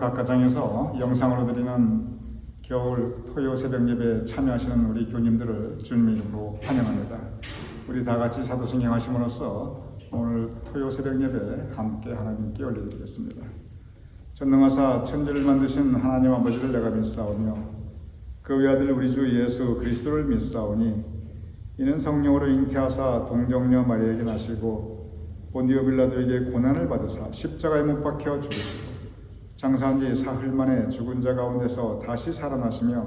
각 가정에서 영상으로 드리는 겨울 토요 새벽 예배에 참여하시는 우리 교님들을 주님의 이름으로 환영합니다. 우리 다 같이 사도신경 하심으로써 오늘 토요 새벽 예배 함께 하나님께 올려드리겠습니다. 전능하사 천지를 만드신 하나님 아버지를 내가 믿사오며 그 외아들 우리 주 예수 그리스도를 믿사오니 이는 성령으로 잉태하사 동정녀 마리아에게 나시고 본디오 빌라도에게 고난을 받으사 십자가에 못 박혀 죽으시고 장사한 지 사흘 만에 죽은 자 가운데서 다시 살아나시며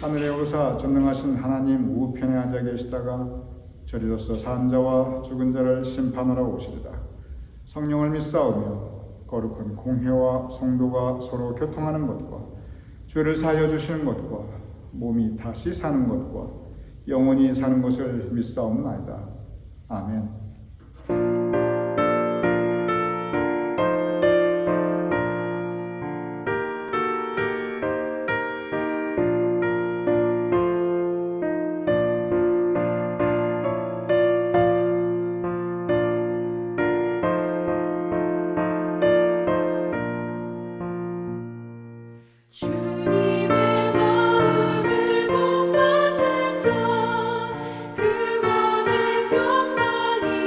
하늘에 오르사 전능하신 하나님 우편에 앉아 계시다가 저리로서 산 자와 죽은 자를 심판하러 오시리다. 성령을 믿사오며 거룩한 공회와 성도가 서로 교통하는 것과 죄를 사하여 주시는 것과 몸이 다시 사는 것과 영원히 사는 것을 믿사옵나이다. 아멘. 그 맘에 평강이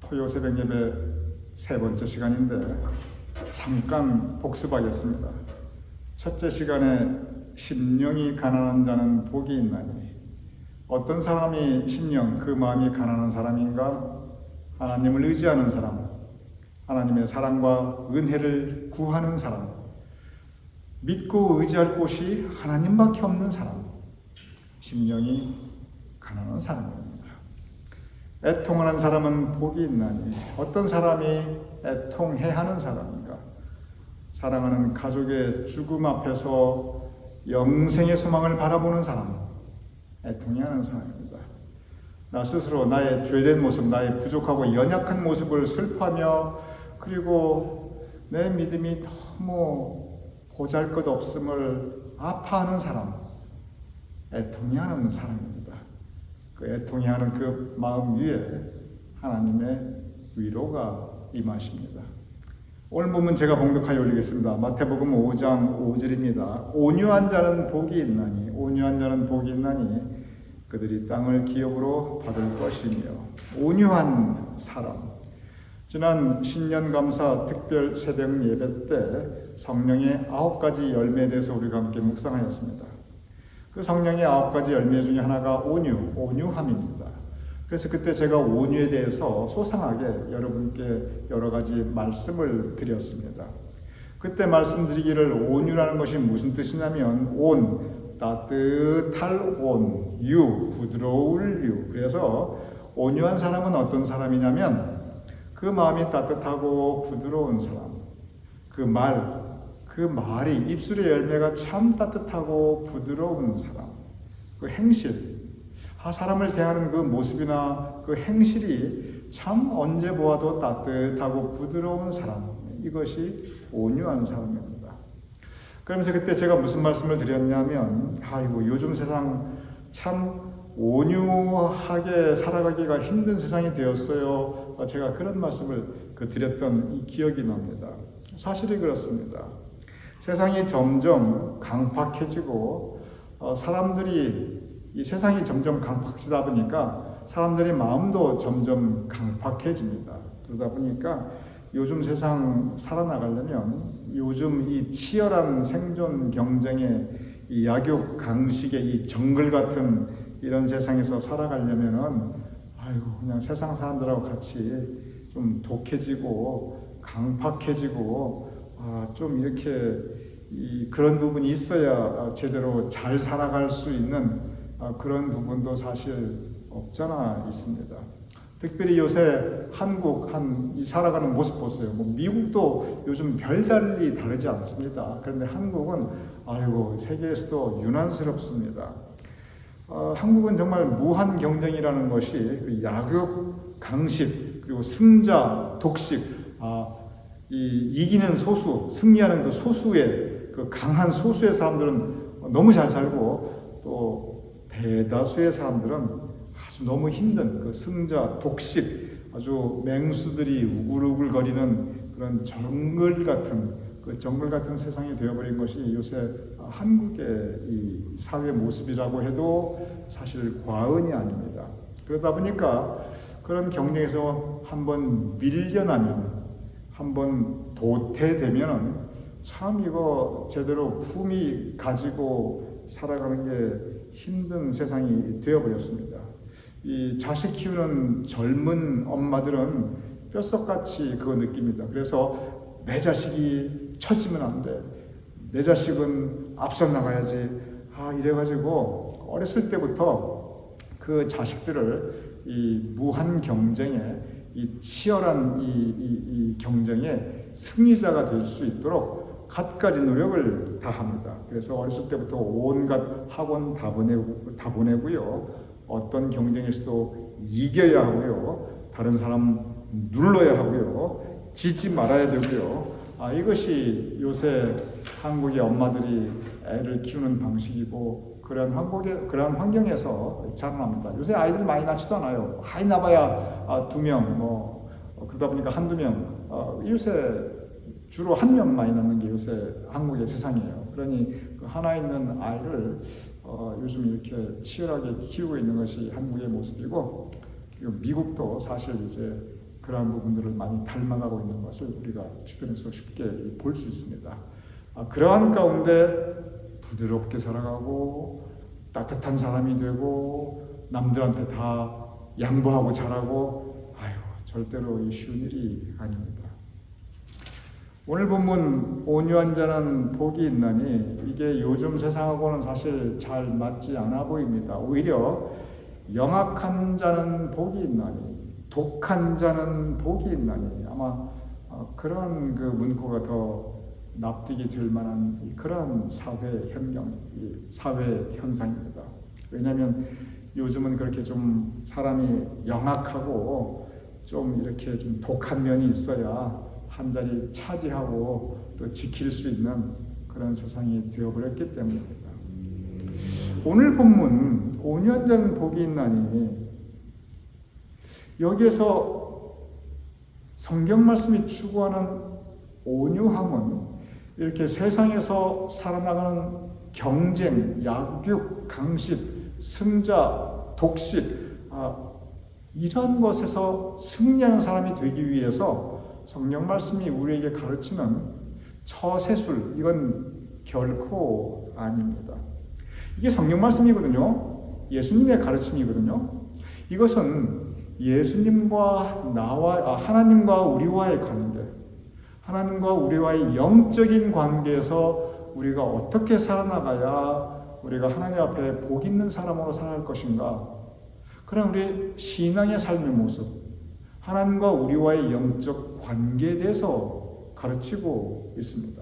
토요 새벽 예배 세 번째 시간인데 잠깐 복습하겠습니다. 첫째 시간에 심령이 가난한 자는 복이 있나니, 어떤 사람이 심령, 그 마음이 가난한 사람인가? 하나님을 의지하는 사람, 하나님의 사랑과 은혜를 구하는 사람, 믿고 의지할 곳이 하나님밖에 없는 사람, 심령이 가난한 사람입니다. 애통하는 사람은 복이 있나니, 어떤 사람이 애통해 하는 사람인가? 사랑하는 가족의 죽음 앞에서 영생의 소망을 바라보는 사람, 애통해 하는 사람입니다. 나 스스로 나의 죄된 모습, 나의 부족하고 연약한 모습을 슬퍼하며, 그리고 내 믿음이 너무 보잘것없음을 아파하는 사람, 애통해하는 사람입니다. 그 애통해하는 그 마음 위에 하나님의 위로가 임하십니다. 오늘 본문 제가 봉독하여 올리겠습니다. 마태복음 5장 5절입니다. 온유한 자는 복이 있나니, 온유한 자는 복이 있나니 그들이 땅을 기업으로 받을 것이며. 온유한 사람. 지난 신년감사 특별 새벽 예배 때 성령의 9가지 열매에 대해서 우리가 함께 묵상하였습니다. 그 성령의 9가지 열매 중에 하나가 온유함입니다. 그래서 그때 제가 온유에 대해서 소상하게 여러분께 여러 가지 말씀을 드렸습니다. 그때 말씀드리기를 온유라는 것이 무슨 뜻이냐면, 따뜻할 유, 부드러울 유. 그래서 온유한 사람은 어떤 사람이냐면, 그 마음이 따뜻하고 부드러운 사람, 그 말이 입술의 열매가 참 따뜻하고 부드러운 사람, 그 행실, 사람을 대하는 그 모습이나 그 행실이 참 언제 보아도 따뜻하고 부드러운 사람, 이것이 온유한 사람입니다. 그러면서 그때 제가 무슨 말씀을 드렸냐면, 요즘 세상 참 온유하게 살아가기가 힘든 세상이 되었어요. 제가 그런 말씀을 드렸던 이 기억이 납니다. 사실이 그렇습니다. 세상이 점점 강팍해지고, 이 세상이 점점 강팍해지다 보니까 사람들의 마음도 점점 강팍해집니다. 그러다 보니까 요즘 세상 살아나가려면, 요즘 이 치열한 생존 경쟁의 이 약육 강식의 이 정글 같은 이런 세상에서 살아가려면은 그냥 세상 사람들하고 같이 좀 독해지고 강팍해지고 좀 이렇게 그런 부분이 있어야 제대로 잘 살아갈 수 있는 그런 부분도 사실 없잖아 있습니다. 특별히 요새 한국 살아가는 모습 보세요. 미국도 요즘 별달리 다르지 않습니다. 그런데 한국은 세계에서도 유난스럽습니다. 한국은 정말 무한 경쟁이라는 것이 그 약육, 강식, 그리고 승자, 독식, 이기는 소수, 승리하는 그 소수의, 그 강한 소수의 사람들은 너무 잘 살고, 또 대다수의 사람들은 아주 너무 힘든 그 승자, 독식, 아주 맹수들이 우글우글거리는 그런 정글 같은 세상이 되어버린 것이 요새 한국의 이 사회 모습이라고 해도 사실 과언이 아닙니다. 그러다 보니까 그런 경쟁에서 한번 밀려나면, 한번 도태되면은 참 이거 제대로 품위 가지고 살아가는 게 힘든 세상이 되어버렸습니다. 이 자식 키우는 젊은 엄마들은 뼛속같이 그거 느낍니다. 그래서 내 자식이 처지면 안 돼. 내 자식은 앞서 나가야지. 이래가지고 어렸을 때부터 그 자식들을 이 무한 경쟁에, 이 치열한 이 경쟁에 승리자가 될 수 있도록 갖가지 노력을 다합니다. 그래서 어렸을 때부터 온갖 학원 다 보내고요. 어떤 경쟁에서도 이겨야 하고요. 다른 사람 눌러야 하고요. 지지 말아야 되고요. 이것이 요새 한국의 엄마들이 애를 키우는 방식이고, 그런 환경에서 자라납니다. 요새 아이들 많이 낳지도 않아요. 많이 낳아야 2명, 그러다 보니까 한두 명, 요새 주로 1명 많이 낳는 게 요새 한국의 세상이에요. 그러니 그 하나 있는 아이를 요즘 이렇게 치열하게 키우고 있는 것이 한국의 모습이고, 그리고 미국도 사실 이제 그러한 부분들을 많이 닮아가고 있는 것을 우리가 주변에서 쉽게 볼 수 있습니다. 그러한 가운데 부드럽게 살아가고 따뜻한 사람이 되고 남들한테 다 양보하고 잘하고 절대로 쉬운 일이 아닙니다. 오늘 본문 온유한 자는 복이 있나니 이게 요즘 세상하고는 사실 잘 맞지 않아 보입니다. 오히려 영악한 자는 복이 있나니 독한 자는 복이 있나니 아마 그런 그 문구가 더 납득이 될 만한 그런 사회 현상입니다. 왜냐하면 요즘은 그렇게 좀 사람이 영악하고 좀 이렇게 좀 독한 면이 있어야 한 자리 차지하고 또 지킬 수 있는 그런 세상이 되어버렸기 때문입니다. 오늘 본문 온유한 자는 복이 있나니 여기에서 성경 말씀이 추구하는 온유함은 이렇게 세상에서 살아나가는 경쟁, 약육, 강식, 승자, 독식 이런 것에서 승리하는 사람이 되기 위해서 성경 말씀이 우리에게 가르치는 처세술 이건 결코 아닙니다. 이게 성경 말씀이거든요. 예수님의 가르침이거든요. 이것은 예수님과 하나님과 우리와의 관계, 하나님과 우리와의 영적인 관계에서 우리가 어떻게 살아나가야 우리가 하나님 앞에 복 있는 사람으로 살아갈 것인가, 그런 우리 신앙의 삶의 모습, 하나님과 우리와의 영적 관계에 대해서 가르치고 있습니다.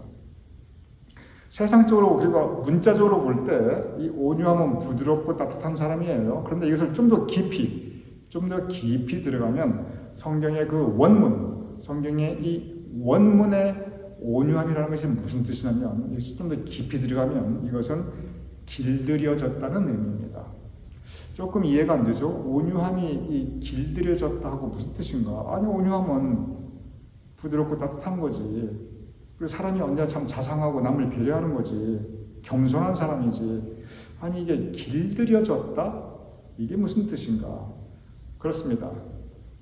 세상적으로 우리가 문자적으로 볼 때 이 온유함은 부드럽고 따뜻한 사람이에요. 그런데 이것을 좀 더 깊이 들어가면 성경의 그 원문, 성경의 이 원문의 온유함이라는 것이 무슨 뜻이냐면, 이것이 좀 더 깊이 들어가면 이것은 길들여졌다는 의미입니다. 조금 이해가 안 되죠? 온유함이 이 길들여졌다 하고 무슨 뜻인가? 아니, 온유함은 부드럽고 따뜻한 거지. 그리고 사람이 언제나 참 자상하고 남을 배려하는 거지. 겸손한 사람이지. 아니, 이게 길들여졌다? 이게 무슨 뜻인가? 그렇습니다.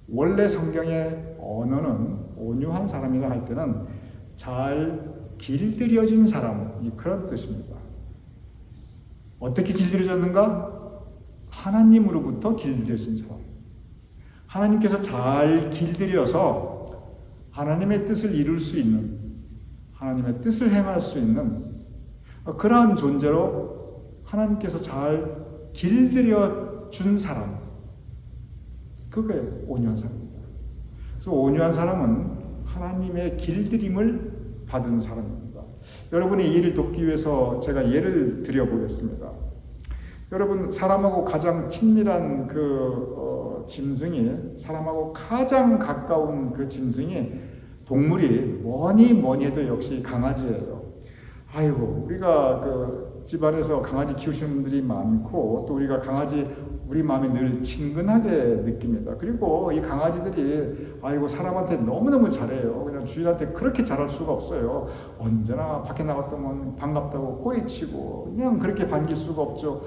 원래 성경의 언어는 온유한 사람이라 할 때는 잘 길들여진 사람, 그런 뜻입니다. 어떻게 길들여졌는가? 하나님으로부터 길들여진 사람. 하나님께서 잘 길들여서 하나님의 뜻을 이룰 수 있는, 하나님의 뜻을 행할 수 있는 그러한 존재로 하나님께서 잘 길들여 준 사람, 그게 온유한 사람입니다. 그래서 온유한 사람은 하나님의 길들임을 받은 사람입니다. 여러분이 이를 돕기 위해서 제가 예를 드려보겠습니다. 여러분, 사람하고 가장 친밀한 짐승이, 사람하고 가장 가까운 그 짐승이, 동물이 뭐니 해도 역시 강아지예요. 아이고, 우리가 집안에서 강아지 키우시는 분들이 많고, 또 우리가 강아지 우리 마음에 늘 친근하게 느낍니다. 그리고 이 강아지들이 사람한테 너무너무 잘해요. 그냥 주인한테 그렇게 잘할 수가 없어요. 언제나 밖에 나갔다면 반갑다고 꼬리치고 그냥 그렇게 반길 수가 없죠.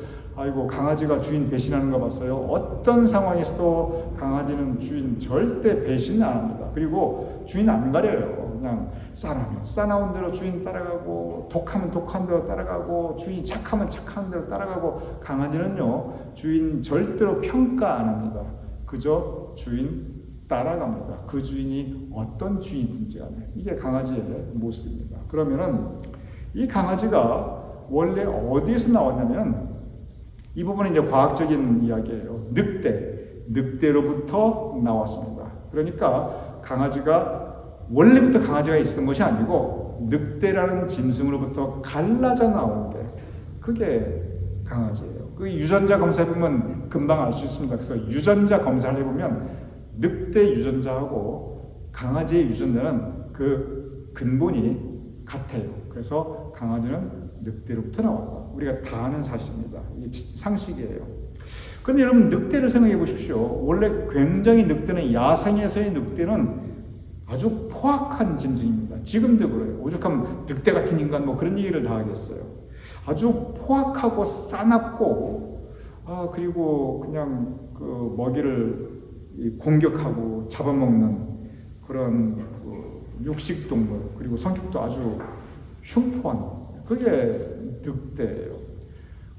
강아지가 주인 배신하는 거 봤어요? 어떤 상황에서도 강아지는 주인 절대 배신 안 합니다. 그리고 주인 안 가려요. 그냥 싸나면 싸나운 대로 주인 따라가고, 독하면 독한 대로 따라가고, 주인이 착하면 착한 대로 따라가고, 강아지는요, 주인 절대로 평가 안 합니다. 그저 주인 따라갑니다. 그 주인이 어떤 주인이든지 간에. 이게 강아지의 모습입니다. 그러면은 이 강아지가 원래 어디에서 나왔냐면, 이 부분은 이제 과학적인 이야기예요. 늑대로부터 나왔습니다. 그러니까 원래부터 강아지가 있었던 것이 아니고 늑대라는 짐승으로부터 갈라져 나온 게, 그게 강아지예요. 그 유전자 검사해보면 금방 알 수 있습니다. 그래서 유전자 검사를 해보면 늑대 유전자하고 강아지의 유전자는 그 근본이 같아요. 그래서 강아지는 늑대로부터 나왔다. 우리가 다 아는 사실입니다. 이게 상식이에요. 그런데 여러분, 늑대를 생각해 보십시오. 원래 굉장히 야생에서의 늑대는 아주 포악한 짐승입니다. 지금도 그래요. 오죽하면 늑대 같은 인간 그런 얘기를 다 하겠어요. 아주 포악하고 싸납고, 그리고 그냥 그 먹이를 공격하고 잡아먹는 그런 육식 동물, 그리고 성격도 아주 흉포한, 그게 늑대예요.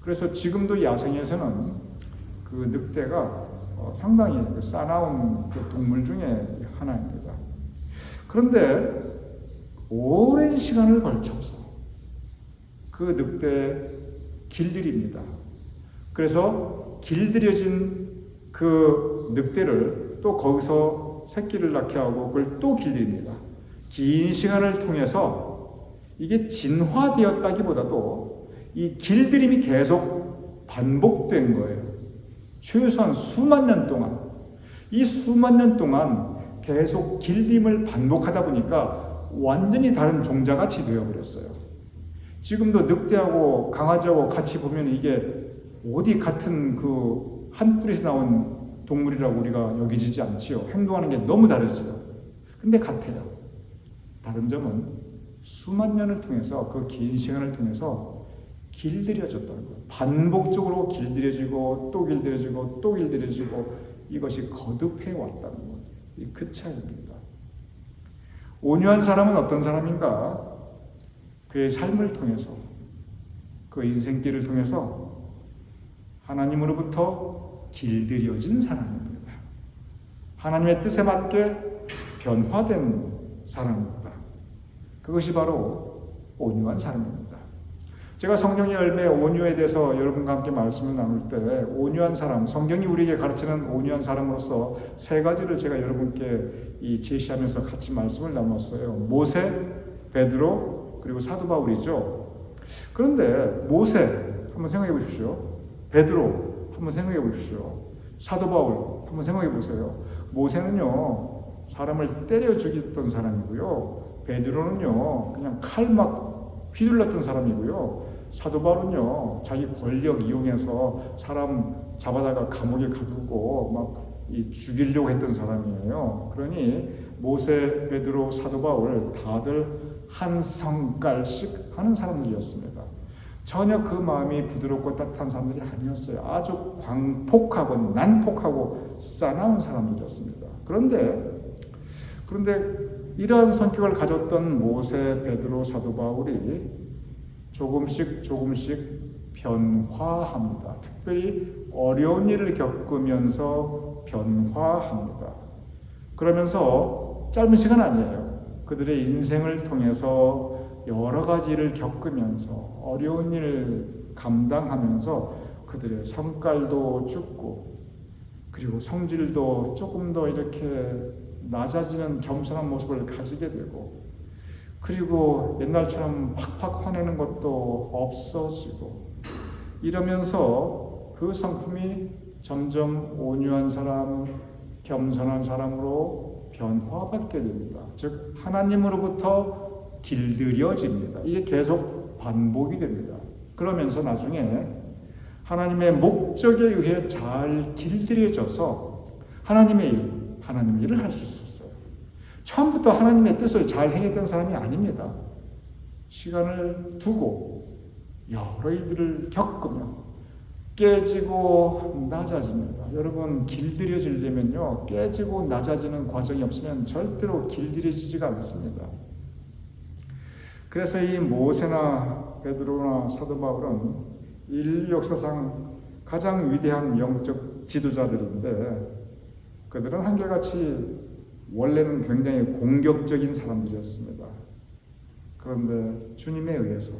그래서 지금도 야생에서는 그 늑대가 상당히 싸나운 그 동물 중에 하나입니다. 그런데 오랜 시간을 걸쳐서 그 늑대의 길들입니다. 그래서 길들여진 그 늑대를 또 거기서 새끼를 낳게 하고 그걸 또 길들입니다. 긴 시간을 통해서 이게 진화되었다기보다도 이 길들임이 계속 반복된 거예요. 최소한 수만 년 동안. 이 수만 년 동안 계속 길들임을 반복하다 보니까 완전히 다른 종자같이 되어버렸어요. 지금도 늑대하고 강아지하고 같이 보면 이게 어디 같은 그 한 뿌리에서 나온 동물이라고 우리가 여기지지 않지요. 행동하는 게 너무 다르지요. 근데 같아요. 다른 점은 수만 년을 통해서, 그 긴 시간을 통해서 길들여졌다는 거예요. 반복적으로 길들여지고 또 길들여지고 또 길들여지고 이것이 거듭해 왔다는 거예요. 그 차이입니다. 온유한 사람은 어떤 사람인가? 그의 삶을 통해서, 그 인생길을 통해서 하나님으로부터 길들여진 사람입니다. 하나님의 뜻에 맞게 변화된 사람입니다. 그것이 바로 온유한 사람입니다. 제가 성령의 열매 온유에 대해서 여러분과 함께 말씀을 나눌 때 온유한 사람, 성경이 우리에게 가르치는 온유한 사람으로서 세 가지를 제가 여러분께 제시하면서 같이 말씀을 나눴어요. 모세, 베드로, 그리고 사도 바울이죠. 그런데 모세 한번 생각해 보십시오. 베드로 한번 생각해 보십시오. 사도 바울 한번 생각해 보세요. 모세는요 사람을 때려 죽였던 사람이고요. 베드로는요 그냥 칼 막 휘둘렀던 사람이고요. 사도 바울은요 자기 권력 이용해서 사람 잡아다가 감옥에 가두고 막 죽이려고 했던 사람이에요. 그러니 모세, 베드로, 사도 바울 다들 한 성깔씩 하는 사람들이었습니다. 전혀 그 마음이 부드럽고 따뜻한 사람들이 아니었어요. 아주 광폭하고 난폭하고 싸나운 사람들이었습니다. 그런데 이러한 성격을 가졌던 모세, 베드로, 사도 바울이 조금씩 변화합니다. 특별히 어려운 일을 겪으면서 변화합니다. 그러면서 짧은 시간 아니에요. 그들의 인생을 통해서 여러 가지 일을 겪으면서 어려운 일을 감당하면서 그들의 성깔도 죽고 그리고 성질도 조금 더 이렇게 낮아지는 겸손한 모습을 가지게 되고 그리고 옛날처럼 팍팍 화내는 것도 없어지고 이러면서 그 성품이 점점 온유한 사람, 겸손한 사람으로 변화받게 됩니다. 즉 하나님으로부터 길들여집니다. 이게 계속 반복이 됩니다. 그러면서 나중에 하나님의 목적에 의해 잘 길들여져서 하나님의 일을 할 수 있었어요. 처음부터 하나님의 뜻을 잘 행했던 사람이 아닙니다. 시간을 두고 여러 일들을 겪으며 깨지고 낮아집니다. 여러분 길들여지려면요 깨지고 낮아지는 과정이 없으면 절대로 길들여지지가 않습니다. 그래서 이 모세나 베드로나 사도 바울은 인류 역사상 가장 위대한 영적 지도자들인데 그들은 한결같이 원래는 굉장히 공격적인 사람들이었습니다. 그런데 주님에 의해서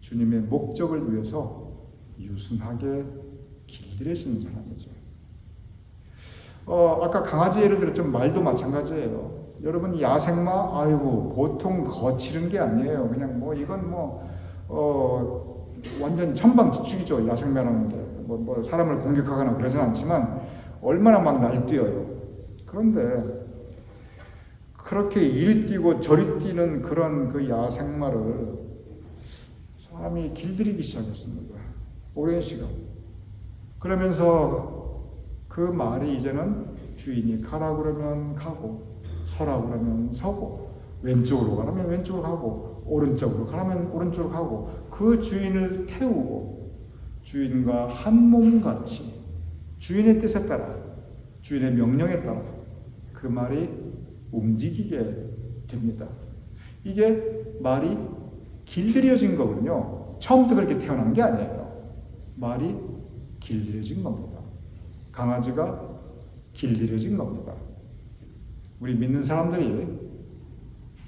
주님의 목적을 위해서 유순하게 길들여지는 사람이죠. 아까 강아지 예를 들었지만 말도 마찬가지예요. 여러분 야생마 아이고 보통 거칠은 게 아니에요. 그냥 이건 완전 천방지축이죠. 야생마라는 게 사람을 공격하거나 그러진 않지만 얼마나 막 날뛰어요. 그런데 그렇게 이리 뛰고 저리 뛰는 그런 그 야생마를 사람이 길들이기 시작했습니다. 오랜 시간. 그러면서 그 말이 이제는 주인이 가라 그러면 가고 서라 그러면 서고 왼쪽으로 가라면 왼쪽으로 가고 오른쪽으로 가라면 오른쪽으로 가고 그 주인을 태우고 주인과 한 몸같이 주인의 뜻에 따라 주인의 명령에 따라 그 말이 움직이게 됩니다. 이게 말이 길들여진 거거든요. 처음부터 그렇게 태어난 게 아니에요. 말이 길들여진 겁니다. 강아지가 길들여진 겁니다. 우리 믿는 사람들이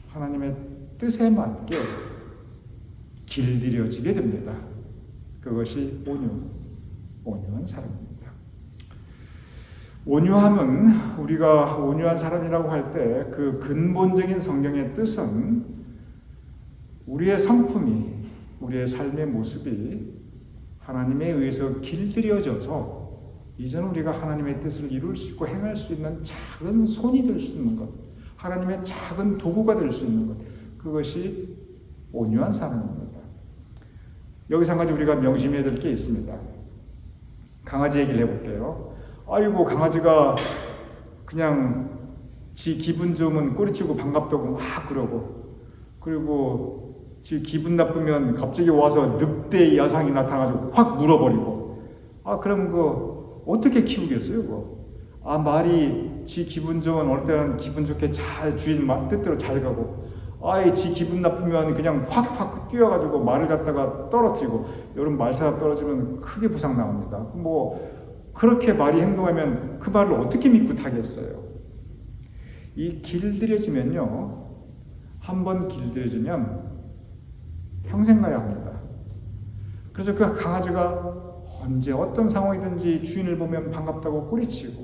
하나님의 뜻에 맞게 길들여지게 됩니다. 그것이 온유한 사람입니다. 온유함은 우리가 온유한 사람이라고 할 때 그 근본적인 성경의 뜻은 우리의 성품이, 우리의 삶의 모습이 하나님에 의해서 길들여져서 이제는 우리가 하나님의 뜻을 이룰 수 있고 행할 수 있는 작은 손이 될 수 있는 것, 하나님의 작은 도구가 될 수 있는 것, 그것이 온유한 사람입니다. 여기서 한 가지 우리가 명심해야 될 게 있습니다. 강아지 얘기를 해볼게요. 아이고, 강아지가 그냥 지 기분 좋으면 꼬리치고 반갑다고 막 그러고, 그리고 지 기분 나쁘면 갑자기 와서 늑대의 야상이 나타나가지고 확 물어버리고, 그럼 그거 어떻게 키우겠어요, 그거? 말이 지 기분 좋은, 어느 때는 기분 좋게 잘 주인 뜻대로 잘 가고, 지 기분 나쁘면 그냥 확 뛰어가지고 말을 갖다가 떨어뜨리고, 여러분 말 타다 떨어지면 크게 부상 나옵니다. 그렇게 말이 행동하면 그 말을 어떻게 믿고 타겠어요? 이 길들여지면요, 한번 길들여지면 평생 가야 합니다. 그래서 그 강아지가 언제 어떤 상황이든지 주인을 보면 반갑다고 꼬리치고,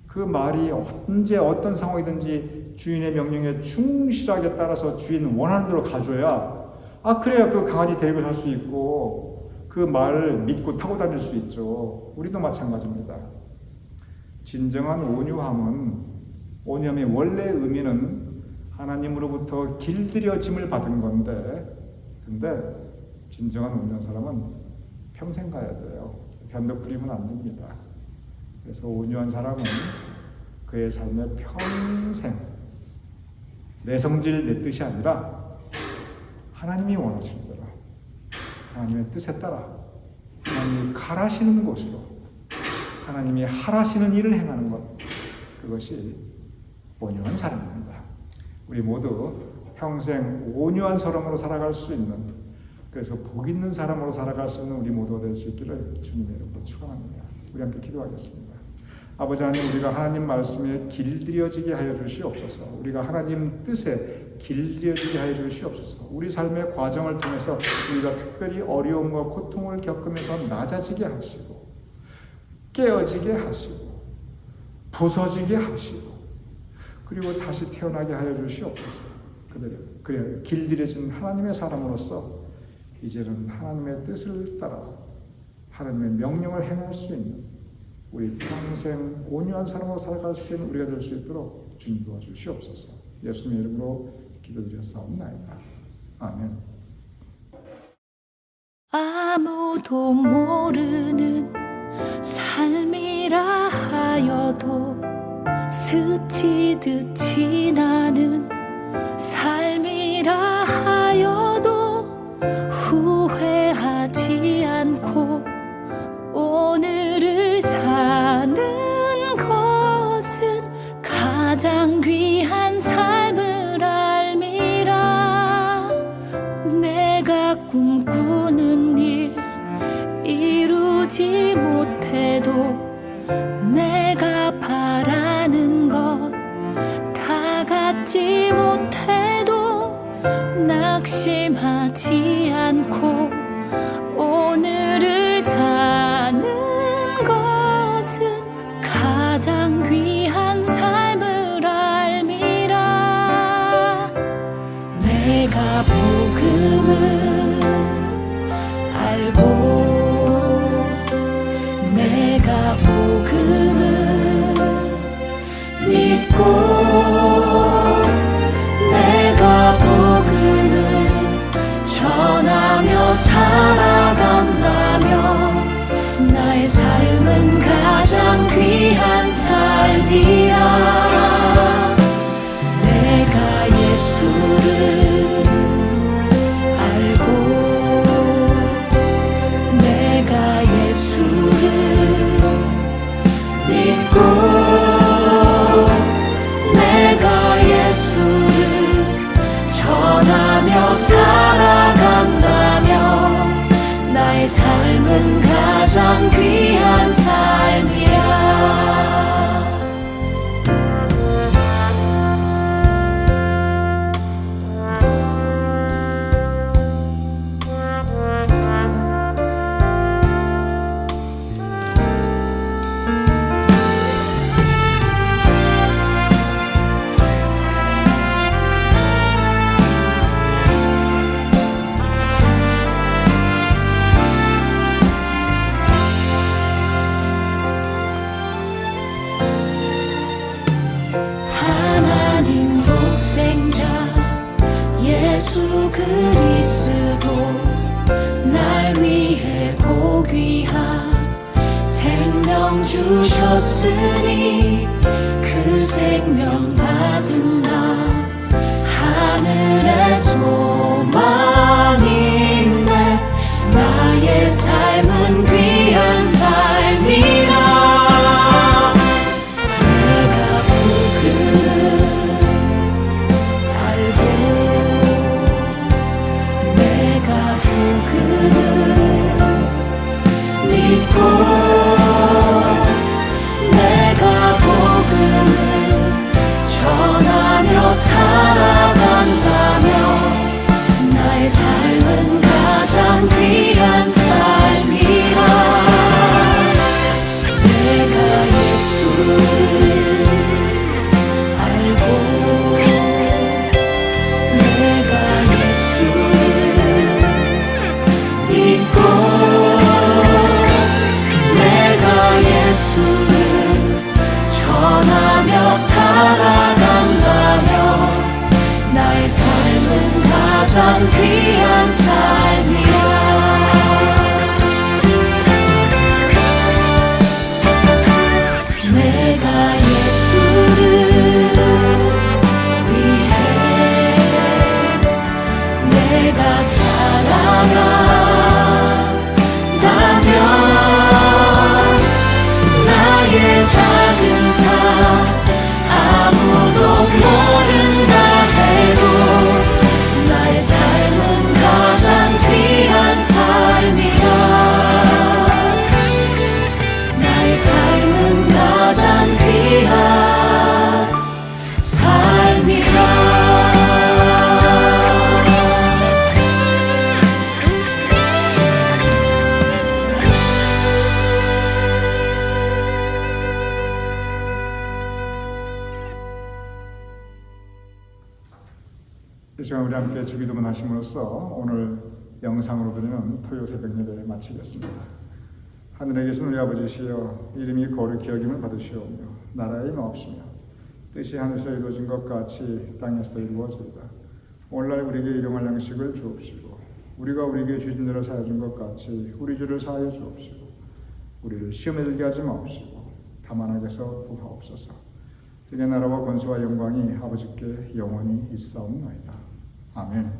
그 말이 언제 어떤 상황이든지 주인의 명령에 충실하게 따라서 주인 원하는 대로 가줘야, 그래야 그 강아지 데리고 살 수 있고 그 말을 믿고 타고 다닐 수 있죠. 우리도 마찬가지입니다. 진정한 온유함의 원래 의미는 하나님으로부터 길들여짐을 받은 건데, 근데 진정한 온유한 사람은 평생 가야 돼요. 변덕 부리면 안 됩니다. 그래서 온유한 사람은 그의 삶에 평생 내 성질, 내 뜻이 아니라 하나님이 원하시는 대로, 하나님의 뜻에 따라 하나님이 가라시는 곳으로 하나님이 하라시는 일을 행하는 것, 그것이 온유한 사람입니다. 우리 모두 평생 온유한 사람으로 살아갈 수 있는, 그래서 복 있는 사람으로 살아갈 수 있는 우리 모두가 될 수 있기를 주님의 이름으로 축원합니다. 우리 함께 기도하겠습니다. 아버지 하나님, 우리가 하나님 말씀에 길들여지게 하여 주시옵소서. 우리가 하나님 뜻에 길들여지게 하여 주시옵소서. 우리 삶의 과정을 통해서 우리가 특별히 어려움과 고통을 겪으면서 낮아지게 하시고, 깨어지게 하시고, 부서지게 하시고, 그리고 다시 태어나게 하여 주시옵소서. 그래 길들여진 하나님의 사람으로서 이제는 하나님의 뜻을 따라 하나님의 명령을 행할 수 있는, 우리 평생 온유한 사람으로 살아갈 수 있는 우리가 될 수 있도록 주님 도와주시옵소서. 예수님의 이름으로 기도드렸사옵나이다. 아멘. 아무도 모르는 삶이라 하여도 스치듯 지나는 삶이라 하여도 후회하지 않고 오늘을 사는 것은 가장 귀한 삶을 알미라. 내가 꿈꾸는 일 이루지 못해도, 내가 바라는 것 다 갖지 못해도 낙심하지 않고 오늘을 사는 것은 가장 귀한 삶을 알미라. 내가 복음을 알고, 내가 복음을 믿고, 내가 복음을 전하며 살아간다면 나의 삶은 가장 귀한 삶이야. 내가 예수를 알고, 내가 예수를 믿고, 삶은 가장 귀한 삶이야. 하나님 독생자 예수 그리스도 날 위해 고귀한 생명 주셨으니 그 생명 받은 나 하늘의 소망이네. 나의 삶은 귀한 삶이라. 내가 복음을 전하며 살아간다며 나의 삶은 가장 귀한 삶이라. 내가 예수를 알고 내가 예수를 믿고 예수를 전하며 살아간다며 나의 삶은 가장 귀한 삶이야. 내가 예수를 위해 내가 살아간다며 나의 작은 삶 아무도 모른다 해도 나의 삶은 가장 귀한 삶이야. 나의 삶은 가장 귀한 삶이라. 이 시간 우리 함께 주기도문 하심으로써 오늘 영상으로 드리는 토요 새벽 예배 마치겠습니다. 하늘에 계신 우리 아버지시여, 이름이 거룩히 여김을 받으시오며 나라의 마옵시며 뜻이 하늘에서 이루어진 것 같이 땅에서도 이루어지리다. 오늘날 우리에게 일용할 양식을 주옵시고 우리가 우리에게 죄진 대로 사하여 준 것 같이 우리 죄를 사하여 주옵시고 우리를 시험에 들게 하지 마옵시고 다만 악에서 구하옵소서. 주의 나라와 권세와 영광이 아버지께 영원히 있사옵나이다. 아멘.